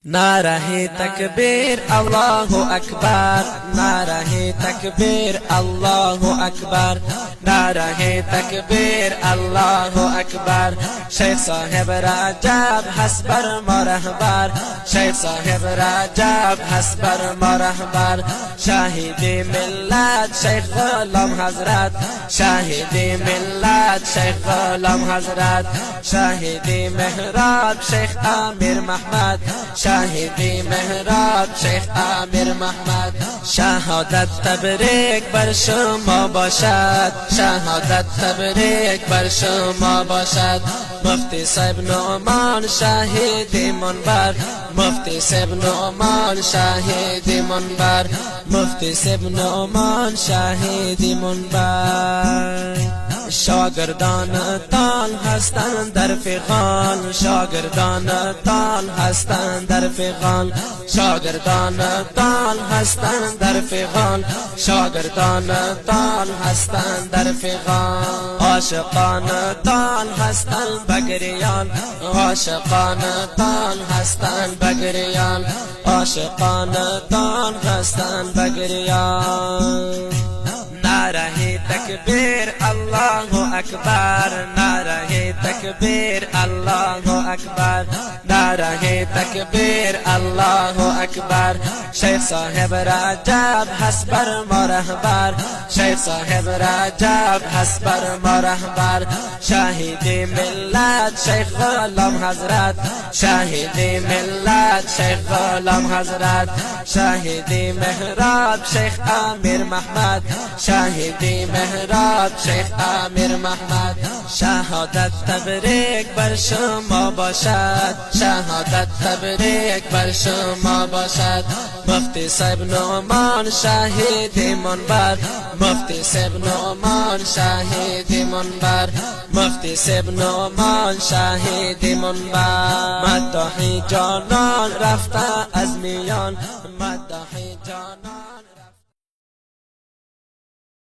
نعره تکبیر الله اکبر، نعره تکبیر الله اکبر، نعره تکبیر الله اکبر. شیخ صاحب رجب هست بر ما رهبر، شیخ صاحب رجب هست بر ما رهبر. شاهد ملت شیخ غلام حضرت، شاهد ملت شیخ غلام حضرت. شاهد محراب شیخ امیر محمد، شاهدی محراب شیخ امیر محمد. شهادت تبریک بر شما باشد، شهادت تبریک بر شما باشد. مفتی صاحب نعمان شاهدی منبر، مفتی صاحب نعمان شاهدی منبر، مفتی صاحب نعمان شاهدی منبر. شاگردان تال هستند در فغان، شاگردان تال هستند در فغان، شاگردان تال هستند در فغان، شاگردان تال هستند در فغان. عاشقان تال هستند بگریان، عاشقان تال هستند بگریان، عاشقان تال هستند بگریان. نعره تکبیر الله اکبر، نعره تکبیر الله اکبر، نعره تکبیر الله اکبر. شیخ صاحب رجب هست بر ما رهبر، شیخ صاحب رجب هست بر ما رهبر. شاهد ملت شیخ غلام حضرت، شاهد ملت شیخ غلام حضرت. شاهد محراب شیخ امیر محمد، شاهدی محراب شیخ امیر محمد. شهادت تبریک بر شما باشد، شهادت تبریک بر شما باشد. مفتی صاحب نعمان شاهدی منبر، مفتی صاحب نعمان شاهدی منبر، مفتی صاحب نعمان شاهدی منبر. مداحی جانان رفته از میان، مداحی جانان